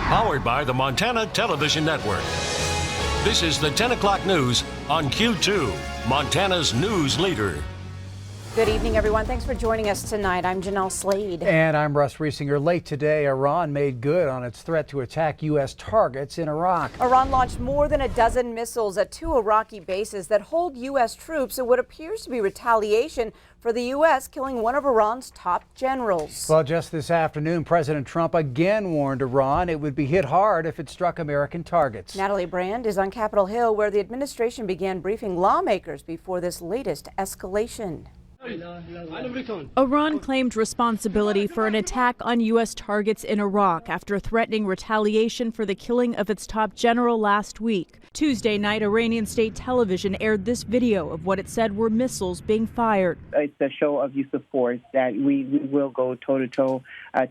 Powered by the Montana Television Network. This is the 10 o'clock news on Q2, Montana's news leader. Good evening, everyone. Thanks for joining us tonight. I'm Jeanelle SLADE. And I'm Russ Riesinger. Late today, Iran made good on its threat to attack U.S. targets in Iraq. Iran launched more than a dozen missiles at two Iraqi bases that hold U.S. troops in what appears to be retaliation for the U.S. killing one of Iran's top generals. Well, just this afternoon, President Trump again warned Iran it would be hit hard if it struck American targets. Natalie Brand is on Capitol Hill, where the administration began briefing lawmakers before this latest escalation. Iran claimed responsibility for an attack on U.S. targets in Iraq after threatening retaliation for the killing of its top general last week. Tuesday night, Iranian state television aired this video of what it said were missiles being fired. It's a show of use of force that we will go toe-to-toe,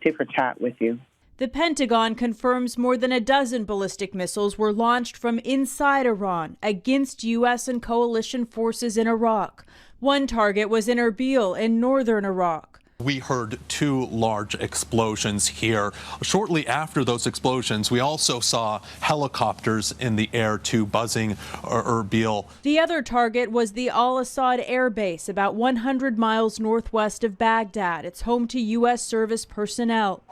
tit for tat with you. The Pentagon confirms more than a dozen ballistic missiles were launched from inside Iran against U.S. and coalition forces in Iraq. One target was in Erbil in northern Iraq. We heard two large explosions here. Shortly after those explosions, we also saw helicopters in the air, too, buzzing Erbil. The other target was the Al-Assad Air Base, about 100 miles northwest of Baghdad. It's home to U.S. service personnel.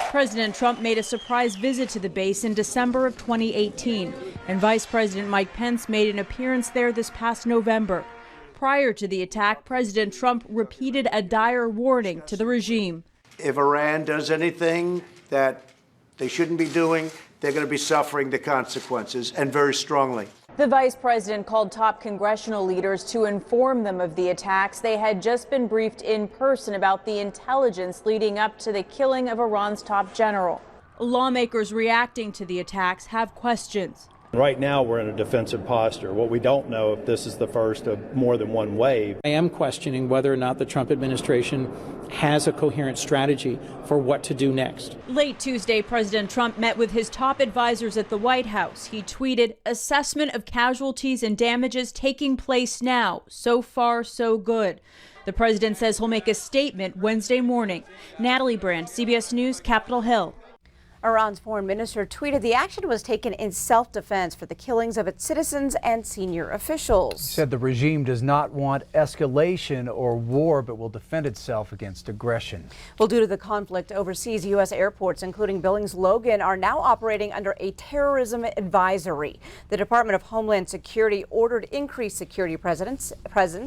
President Trump made a surprise visit to the base in December of 2018, and Vice President Mike Pence made an appearance there this past November. Prior to the attack, President Trump repeated a dire warning to the regime. If Iran does anything that they shouldn't be doing, they're going to be suffering the consequences, and very strongly. The vice president called top congressional leaders to inform them of the attacks. They had just been briefed in person about the intelligence leading up to the killing of Iran's top general. Lawmakers reacting to the attacks have questions. Right now, we're in a defensive posture. What we don't know if this is the first of more than one wave. I am questioning whether or not the Trump administration has a coherent strategy for what to do next. Late Tuesday, President Trump met with his top advisors at the White House. He tweeted, "Assessment of casualties and damages taking place now. So far, so good." The president says he'll make a statement Wednesday morning. Natalie Brand, CBS News, Capitol Hill. Iran's foreign minister tweeted the action was taken in self-defense for the killings of its citizens and senior officials. He said the regime does not want escalation or war, but will defend itself against aggression. Well, due to the conflict overseas, U.S. airports, including Billings Logan, are now operating under a terrorism advisory. The Department of Homeland Security ordered increased security presence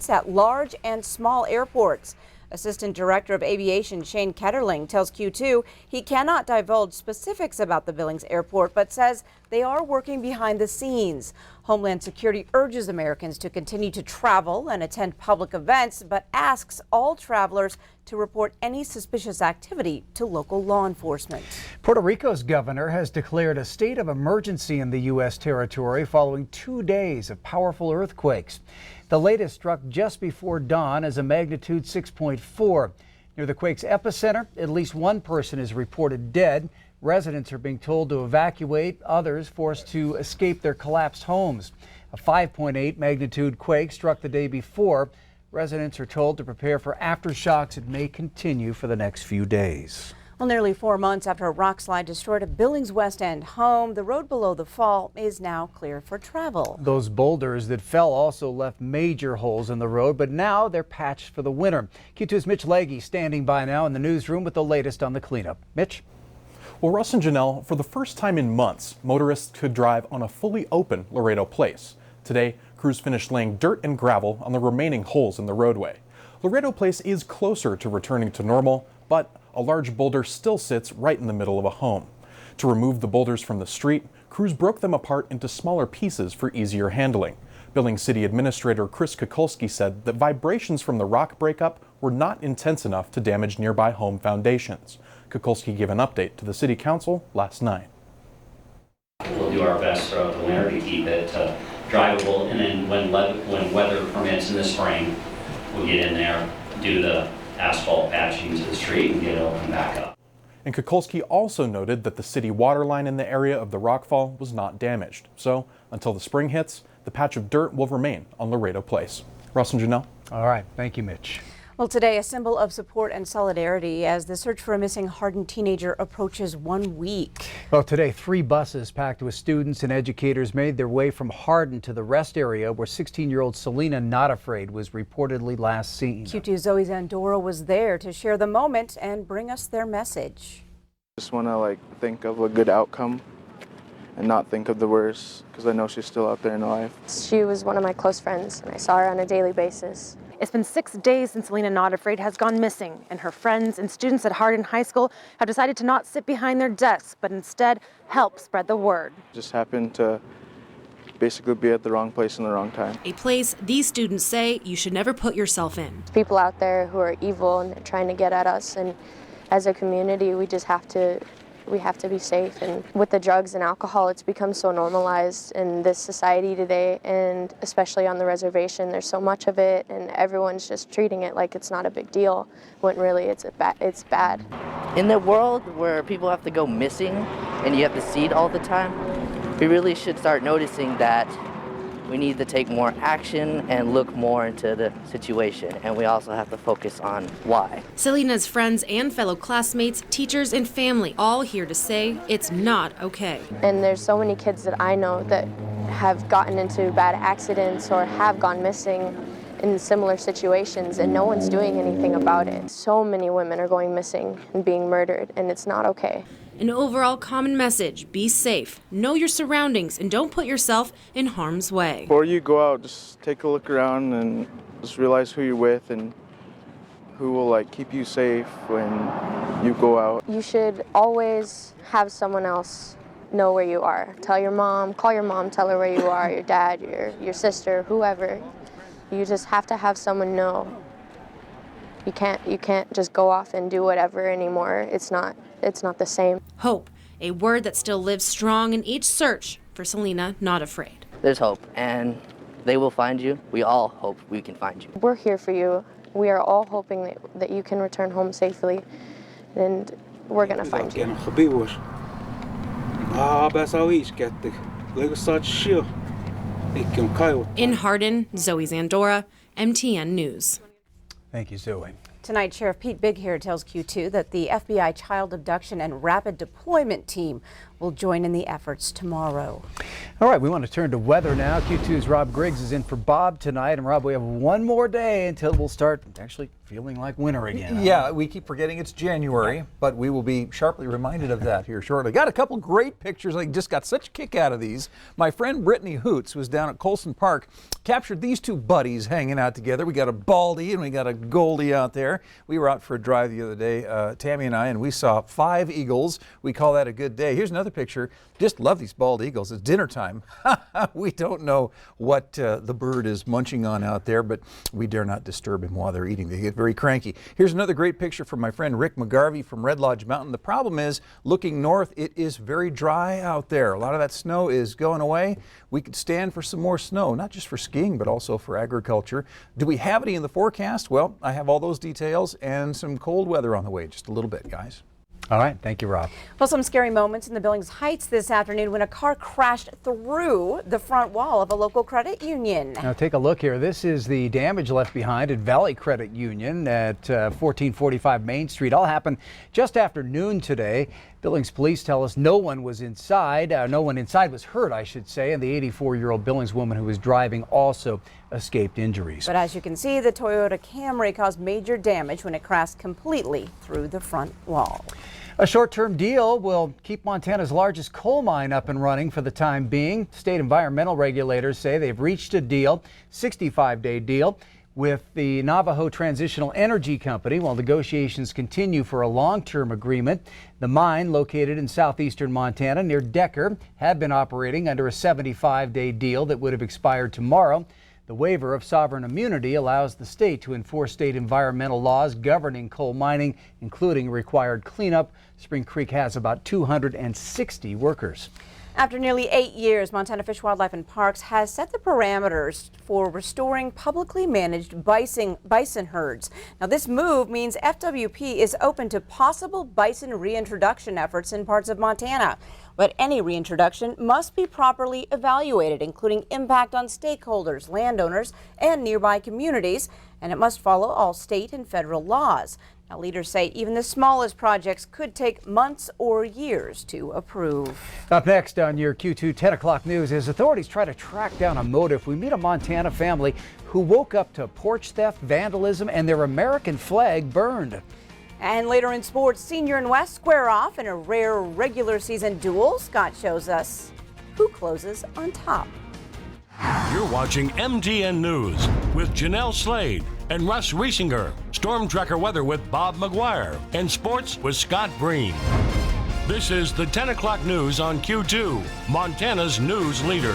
at large and small airports. Assistant Director of Aviation Shane Ketterling tells Q2 he cannot divulge specifics about the Billings Airport, but says they are working behind the scenes. Homeland Security urges Americans to continue to travel and attend public events, but asks all travelers to report any suspicious activity to local law enforcement. Puerto Rico's governor has declared a state of emergency in the U.S. territory following 2 days of powerful earthquakes. The latest struck just before dawn as a magnitude 6.4. Near the quake's epicenter, at least one person is reported dead. Residents are being told to evacuate, others forced to escape their collapsed homes. A 5.8 magnitude quake struck the day before. Residents are told to prepare for aftershocks that may continue for the next few days. Well, nearly 4 months after a rock slide destroyed a Billings West End home, the road below the fall is now clear for travel. Those boulders that fell also left major holes in the road, but now they're patched for the winter. Q2's Mitch Legge standing by now in the newsroom with the latest on the cleanup. Mitch? Well, Russ and Jeanelle, for the first time in months, motorists could drive on a fully open Laredo Place. Today, crews finished laying dirt and gravel on the remaining holes in the roadway. Laredo Place is closer to returning to normal, but a large boulder still sits right in the middle of a home. To remove the boulders from the street, crews broke them apart into smaller pieces for easier handling. Billings City Administrator Chris Kukulski said that vibrations from the rock breakup were not intense enough to damage nearby home foundations. Kukulski gave an update to the City Council last night. We'll do our best throughout the winter to keep it drivable, and then when weather permits in the spring, we'll get in there, do the asphalt patching to the street and get it open back up. And Kukulski also noted that the city water line in the area of the rockfall was not damaged. So until the spring hits, the patch of dirt will remain on Laredo Place. Russ and Jeanelle. All right. Thank you, Mitch. Well, today, a symbol of support and solidarity as the search for a missing HARDIN teenager approaches 1 week. Well, today, 3 buses packed with students and educators made their way from HARDIN to the rest area where 16-year-old Selena Not Afraid was reportedly last seen. Q2's Zoe Zandora was there to share the moment and bring us their message. Just want to think of a good outcome and not think of the worst, because I know she's still out there in life. She was one of my close friends, and I saw her on a daily basis. It's been 6 days since Selena Not Afraid has gone missing, and her friends and students at HARDIN High School have decided to not sit behind their desks, but instead help spread the word. Just happened to basically be at the wrong place in the wrong time. A place these students say you should never put yourself in. People out there who are evil and they're trying to get at us, and as a community, we have to be safe. And with the drugs and alcohol, it's become so normalized in this society today, and especially on the reservation, there's so much of it, and everyone's just treating it like it's not a big deal, when really it's bad. In the world where people have to go missing and you have to see it all the time, we really should start noticing that we need to take more action and look more into the situation, and we also have to focus on why. Selena's friends and fellow classmates, teachers, and family all here to say it's not okay. And there's so many kids that I know that have gotten into bad accidents or have gone missing in similar situations, and no one's doing anything about it. So many women are going missing and being murdered, and it's not okay. An overall common message: be safe, know your surroundings, and don't put yourself in harm's way. Before you go out, just take a look around and just realize who you're with and who will keep you safe when you go out. You should always have someone else know where you are. Tell your mom, call your mom, tell her where you are, your dad, your sister, whoever. You just have to have someone know. You can't just go off and do whatever anymore. It's not the same. Hope, a word that still lives strong in each search for Selena Not Afraid. There's hope, and they will find you. We all hope we can find you. We're here for you. We are all hoping that you can return home safely, and we're gonna find you. In HARDIN, Zoe Zandora, MTN News. Thank you, Zoe. Tonight, Sheriff Pete Big here tells Q2 that the FBI Child Abduction and Rapid Deployment Team will join in the efforts tomorrow. All right, we want to turn to weather now. Q2's Rob Griggs is in for Bob tonight. And Rob, we have one more day until we'll start actually feeling like winter again. Yeah, we keep forgetting it's January, but we will be sharply reminded of that here shortly. Got a couple great pictures. I just got such a kick out of these. My friend Brittany Hoots was down at Colson Park, captured these two buddies hanging out together. We got a Baldy and we got a Goldie out there. We were out for a drive the other day, Tammy and I, and we saw 5 eagles. We call that a good day. Here's another picture. Just love these bald eagles. It's dinner time. We don't know what the bird is munching on out there, but we dare not disturb him while they're eating. They get very cranky. Here's another great picture from my friend Rick McGarvey from Red Lodge Mountain. The problem is, looking north, it is very dry out there. A lot of that snow is going away. We could stand for some more snow, not just for skiing, but also for agriculture. Do we have any in the forecast? Well, I have all those details and some cold weather on the way. Just a little bit, guys. All right, thank you, Rob. Well, some scary moments in the Billings Heights this afternoon when a car crashed through the front wall of a local credit union. Now take a look here. This is the damage left behind at Valley Credit Union at 1445 Main Street. All happened just after noon today. Billings police tell us no one was inside. No one inside was hurt, I should say, and the 84-year-old Billings woman who was driving also escaped injuries. But as you can see, the Toyota Camry caused major damage when it crashed completely through the front wall. A short-term deal will keep Montana's largest coal mine up and running for the time being. State environmental regulators say they've reached a deal, 65-day deal, with the Navajo Transitional Energy Company while negotiations continue for a long-term agreement. The mine, located in southeastern Montana near Decker, had been operating under a 75-day deal that would have expired tomorrow. The waiver of sovereign immunity allows the state to enforce state environmental laws governing coal mining, including required cleanup. Spring Creek has about 260 workers. After nearly 8 years, Montana Fish, Wildlife and Parks has set the parameters for restoring publicly managed bison herds. Now, this move means FWP is open to possible bison reintroduction efforts in parts of Montana. But any reintroduction must be properly evaluated, including impact on stakeholders, landowners, and nearby communities. and it must follow all state and federal laws. Now, leaders say even the smallest projects could take months or years to approve. Up next on your Q2 10 o'clock news, as authorities try to track down a motive, we meet a Montana family who woke up to porch theft, vandalism, and their American flag burned. And later in sports, Senior and West square off in a rare regular season duel. Scott shows us who closes on top. You're watching MTN News with Jeanelle SLADE and Russ Riesinger. Storm Tracker weather with Bob McGuire. And sports with Scott Breen. This is the 10 o'clock news on Q2, Montana's news leader.